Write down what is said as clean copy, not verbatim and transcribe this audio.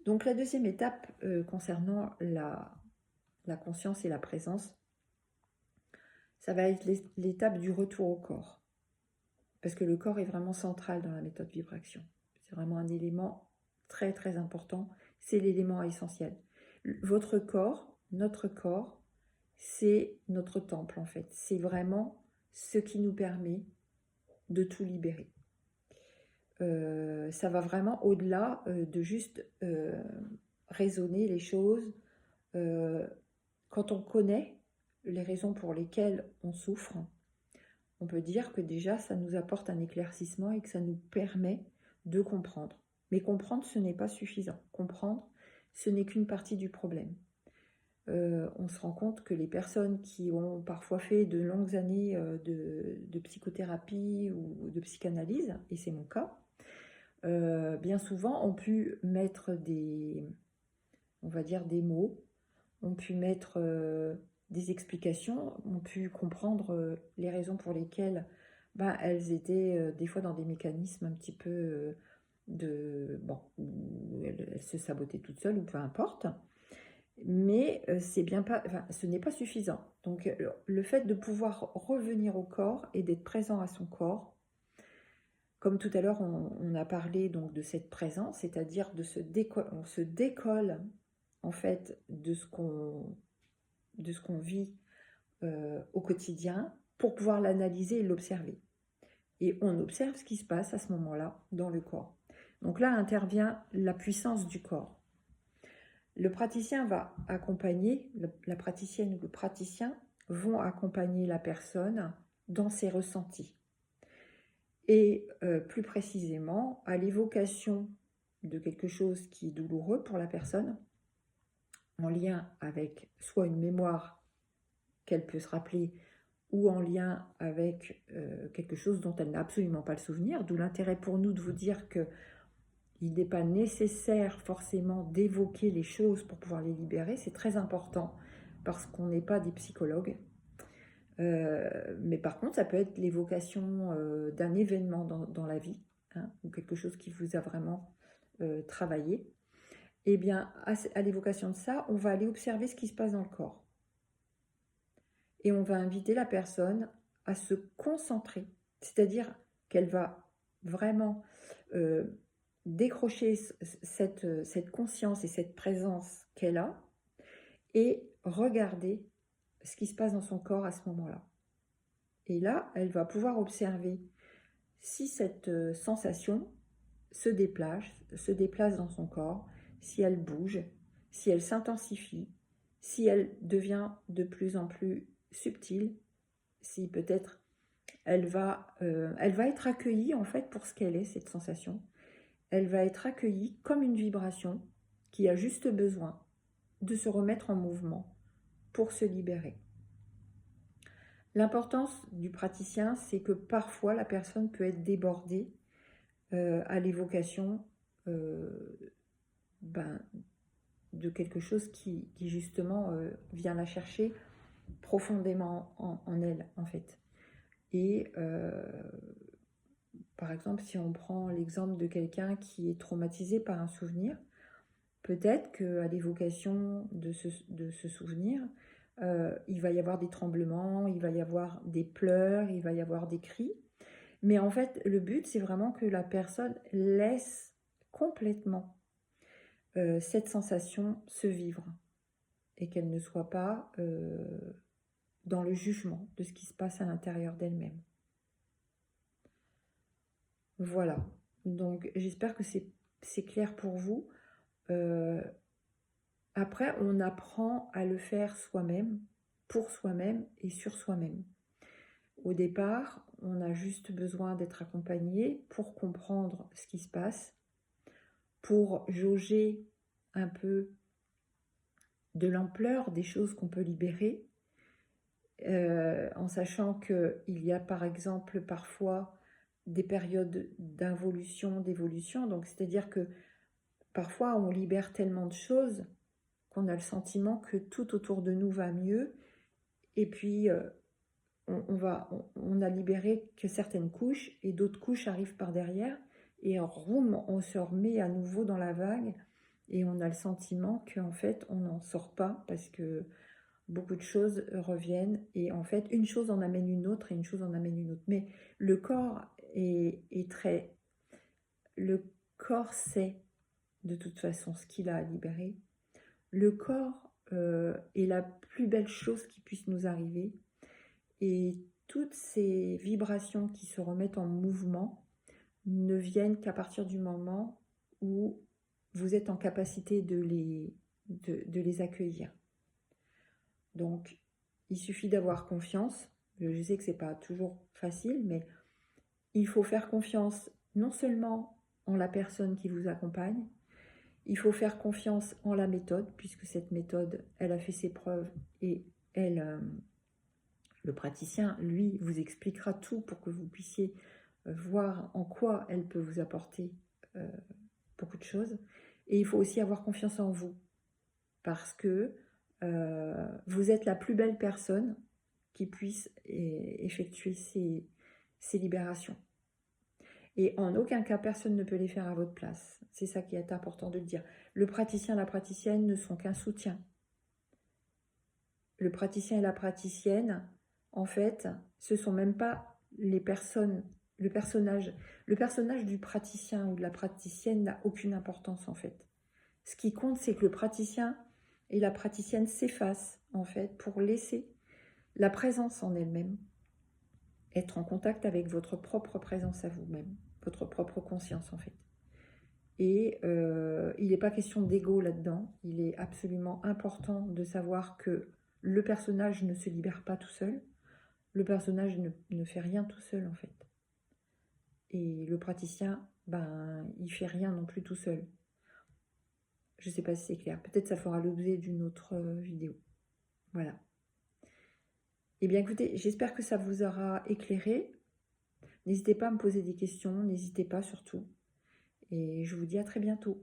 Donc la deuxième étape concernant la conscience et la présence, ça va être l'étape du retour au corps. Parce que le corps est vraiment central dans la méthode vibration. C'est vraiment un élément très très important. C'est l'élément essentiel. Votre corps, notre corps, c'est notre temple en fait. C'est vraiment ce qui nous permet de tout libérer. Ça va vraiment au-delà de juste raisonner les choses. Quand on connaît les raisons pour lesquelles on souffre, on peut dire que déjà ça nous apporte un éclaircissement et que ça nous permet de comprendre. Mais comprendre, ce n'est pas suffisant. Comprendre, ce n'est qu'une partie du problème. On se rend compte que les personnes qui ont parfois fait de longues années de psychothérapie ou de psychanalyse, et c'est mon cas, bien souvent ont pu mettre on va dire des mots, ont pu mettre des explications, ont pu comprendre les raisons pour lesquelles elles étaient des fois dans des mécanismes un petit peu où elles se sabotaient toutes seules ou peu importe. Mais c'est bien pas, enfin, ce n'est pas suffisant. Donc le fait de pouvoir revenir au corps et d'être présent à son corps, comme tout à l'heure on a parlé donc de cette présence, c'est-à-dire on se décolle en fait de ce qu'on vit au quotidien pour pouvoir l'analyser et l'observer. Et on observe ce qui se passe à ce moment-là dans le corps. Donc là intervient la puissance du corps. Le praticien va accompagner, la praticienne ou le praticien vont accompagner la personne dans ses ressentis. Et plus précisément, à l'évocation de quelque chose qui est douloureux pour la personne, en lien avec soit une mémoire qu'elle peut se rappeler, ou en lien avec quelque chose dont elle n'a absolument pas le souvenir, d'où l'intérêt pour nous de vous dire que il n'est pas nécessaire forcément d'évoquer les choses pour pouvoir les libérer, c'est très important parce qu'on n'est pas des psychologues. Mais par contre, ça peut être l'évocation d'un événement dans la vie, hein, ou quelque chose qui vous a vraiment travaillé. Eh bien, à l'évocation de ça, on va aller observer ce qui se passe dans le corps. Et on va inviter la personne à se concentrer, c'est-à-dire qu'elle va vraiment décrocher cette conscience et cette présence qu'elle a et regarder ce qui se passe dans son corps à ce moment-là. Et là, elle va pouvoir observer si cette sensation se déplace dans son corps, si elle bouge, si elle s'intensifie, si elle devient de plus en plus subtile, si peut-être elle va être accueillie en fait pour ce qu'elle est, cette sensation. Elle va être accueillie comme une vibration qui a juste besoin de se remettre en mouvement pour se libérer. L'importance du praticien, c'est que parfois la personne peut être débordée à l'évocation de quelque chose qui justement vient la chercher profondément en elle en fait. Et par exemple, si on prend l'exemple de quelqu'un qui est traumatisé par un souvenir, peut-être qu'à l'évocation de ce souvenir, il va y avoir des tremblements, il va y avoir des pleurs, il va y avoir des cris. Mais en fait, le but, c'est vraiment que la personne laisse complètement cette sensation se vivre et qu'elle ne soit pas dans le jugement de ce qui se passe à l'intérieur d'elle-même. Voilà. Donc, j'espère que c'est clair pour vous. Après, on apprend à le faire soi-même, pour soi-même et sur soi-même. Au départ, on a juste besoin d'être accompagné pour comprendre ce qui se passe, pour jauger un peu de l'ampleur des choses qu'on peut libérer, en sachant qu'il y a par exemple parfois des périodes d'involution, d'évolution, donc c'est-à-dire que parfois on libère tellement de choses qu'on a le sentiment que tout autour de nous va mieux, et puis on a libéré que certaines couches, et d'autres couches arrivent par derrière, et on se remet à nouveau dans la vague, Et on a le sentiment qu'en fait, on n'en sort pas parce que beaucoup de choses reviennent. Et en fait, une chose en amène une autre et une chose en amène une autre. Mais le corps est très... Le corps sait de toute façon ce qu'il a à libérer. Le corps est la plus belle chose qui puisse nous arriver. Et toutes ces vibrations qui se remettent en mouvement ne viennent qu'à partir du moment où vous êtes en capacité de les accueillir. Donc, il suffit d'avoir confiance. Je sais que ce n'est pas toujours facile, mais il faut faire confiance non seulement en la personne qui vous accompagne, il faut faire confiance en la méthode, puisque cette méthode, elle a fait ses preuves et le praticien, lui, vous expliquera tout pour que vous puissiez voir en quoi elle peut vous apporter beaucoup de choses. Et il faut aussi avoir confiance en vous, parce que vous êtes la plus belle personne qui puisse effectuer ces libérations. Et en aucun cas, personne ne peut les faire à votre place. C'est ça qui est important de le dire. Le praticien et la praticienne ne sont qu'un soutien. Le praticien et la praticienne, en fait, ce ne sont même pas les personnes, le personnage. Le personnage du praticien ou de la praticienne n'a aucune importance, en fait. Ce qui compte, c'est que le praticien et la praticienne s'effacent, en fait, pour laisser la présence en elle-même, être en contact avec votre propre présence à vous-même, votre propre conscience, en fait. Et il n'est pas question d'ego là-dedans. Il est absolument important de savoir que le personnage ne se libère pas tout seul. Le personnage ne fait rien tout seul, en fait. Et le praticien, ben, il fait rien non plus tout seul. Je ne sais pas si c'est clair. Peut-être ça fera l'objet d'une autre vidéo. Voilà. Eh bien, écoutez, j'espère que ça vous aura éclairé. N'hésitez pas à me poser des questions. N'hésitez pas surtout. Et je vous dis à très bientôt.